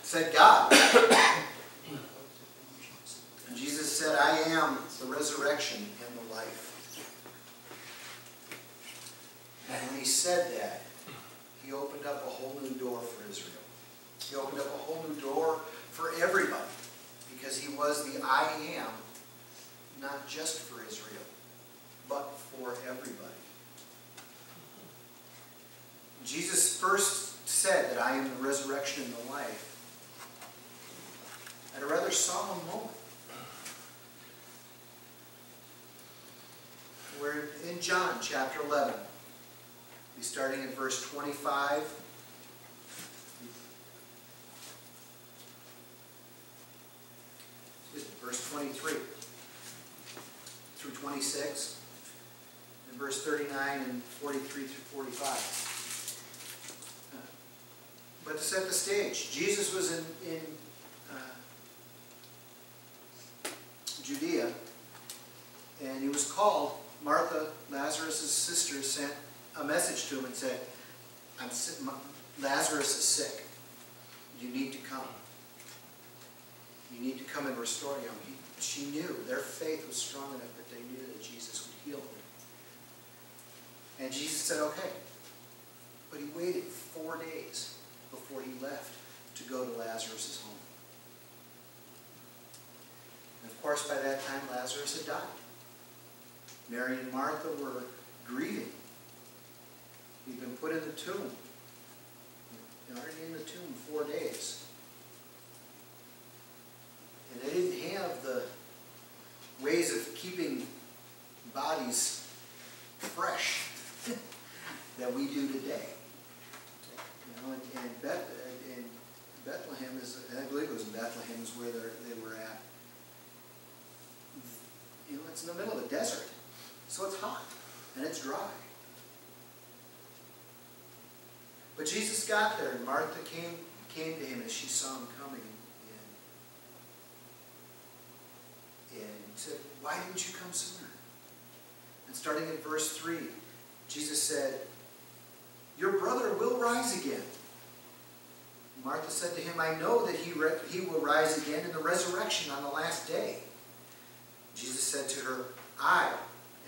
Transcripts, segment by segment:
said God. And Jesus said, I am the resurrection and the life. And when he said that, he opened up a whole new door for Israel. He opened up a whole new door for everybody. Because he was the I am, not just for Israel, but for everybody. Jesus first said that I am the resurrection and the life at a rather solemn moment. We're in John chapter 11. We're starting at verse 25. Verse 23 through 26, and verse 39 and 43 through 45. But to set the stage, Jesus was in Judea, and he was called. Martha, Lazarus' sister, sent a message to him and said, Lazarus is sick. You need to come. You need to come and restore him. She knew. Their faith was strong enough that they knew that Jesus would heal them. And Jesus said, okay. But he waited 4 days before he left to go to Lazarus' home. And of course, by that time, Lazarus had died. Mary and Martha were grieving. He'd been put in the tomb. Already in the tomb 4 days. And they didn't have the ways of keeping bodies fresh that we do today. You know, and Bethlehem is, I believe it was in Bethlehem, is where they were at. You know, it's in the middle of the desert, so it's hot and it's dry. But Jesus got there, and Martha came to him as she saw him coming. And said, why didn't you come sooner? And starting at verse 3, Jesus said, your brother will rise again. Martha said to him, I know that he will rise again in the resurrection on the last day. Jesus said to her, I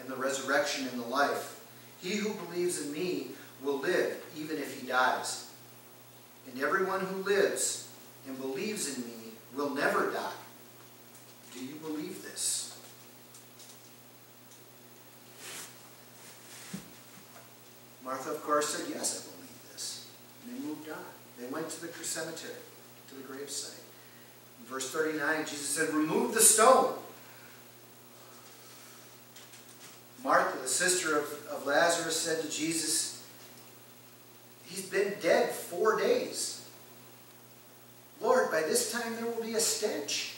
am the resurrection and the life. He who believes in me will live even if he dies. And everyone who lives and believes in me will never die. Do you believe this? Martha, of course, said, yes, I believe this. And they moved on. They went to the cemetery, to the gravesite. In verse 39, Jesus said, remove the stone. Martha, the sister of Lazarus, said to Jesus, he's been dead 4 days. Lord, by this time there will be a stench.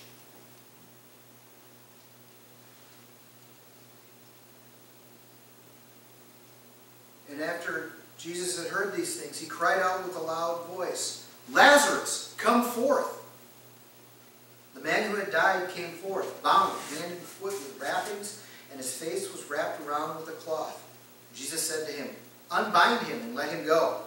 And after Jesus had heard these things, he cried out with a loud voice, Lazarus, come forth. The man who had died came forth, bound hand and foot with wrappings, and his face was wrapped around with a cloth. Jesus said to him, unbind him and let him go.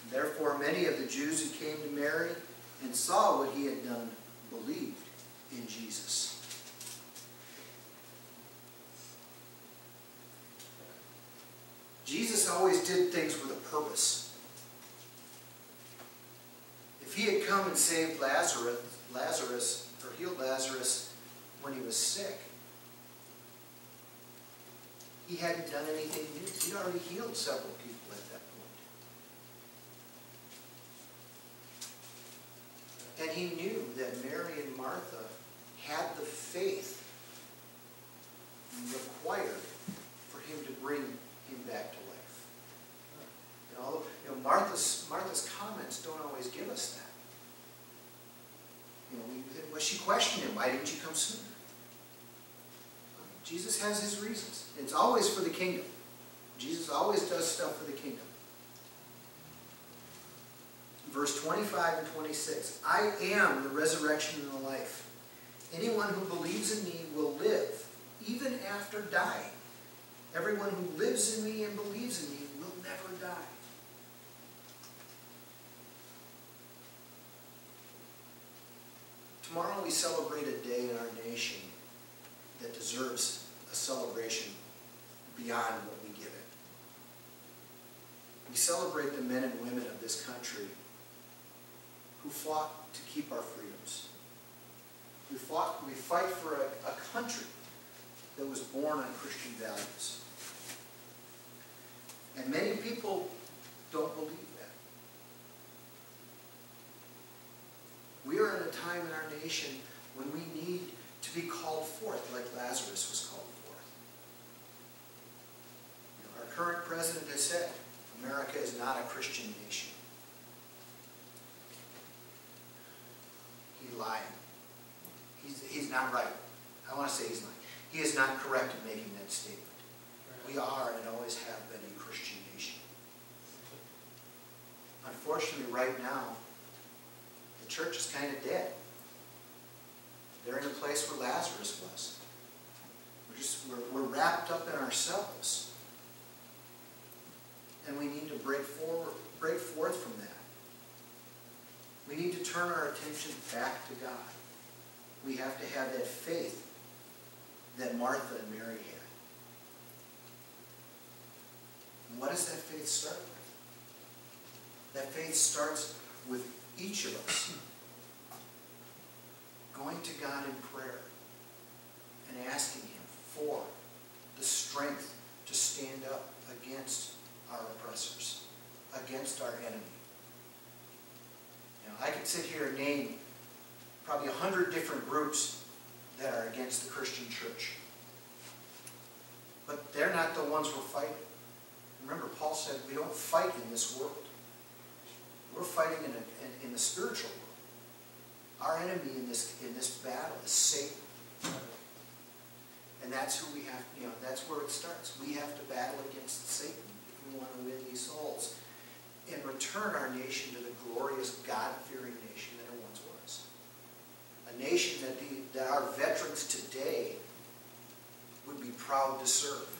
And therefore many of the Jews who came to Mary and saw what he had done believed in Jesus. Jesus always did things with a purpose. If he had come and saved Lazarus, or healed Lazarus when he was sick, he hadn't done anything new. He'd already healed several people at that point. And he knew that Mary and Martha had the faith required for him to bring him back to life. You know, Martha's comments don't always give us that. Well, she questioned him, why didn't you come sooner? Jesus has his reasons. It's always for the kingdom. Jesus always does stuff for the kingdom. Verse 25 and 26. I am the resurrection and the life. Anyone who believes in me will live, even after dying. Everyone who lives in me and believes in me will never die. Tomorrow we celebrate a day in our nation that deserves a celebration beyond what we give it. We celebrate the men and women of this country who fought to keep our freedoms. We fight for a country that was born on Christian values. And many people don't believe that. We are in a time in our nation when we need to be called forth like Lazarus was called forth. You know, our current president has said, America is not a Christian nation. He's lying. He's not right. I want to say he's lying. He is not correct in making that statement. We are and always have been a Christian nation. Unfortunately, right now, the church is kind of dead. They're in a place where Lazarus was. We're wrapped up in ourselves. And we need to break forth from that. We need to turn our attention back to God. We have to have that faith that Martha and Mary had. And what does that faith start with? That faith starts with each of us going to God in prayer and asking Him for the strength to stand up against our oppressors, against our enemy. You know, I could sit here and name probably 100 different groups that are against the Christian church. But they're not the ones we're fighting. Remember, Paul said we don't fight in this world. We're fighting in the spiritual world. Our enemy in this battle is Satan. And that's who we have, that's where it starts. We have to battle against Satan if we want to win these souls and return our nation to the glorious, God-fearing nation that it once was. A nation that our veterans today would be proud to serve.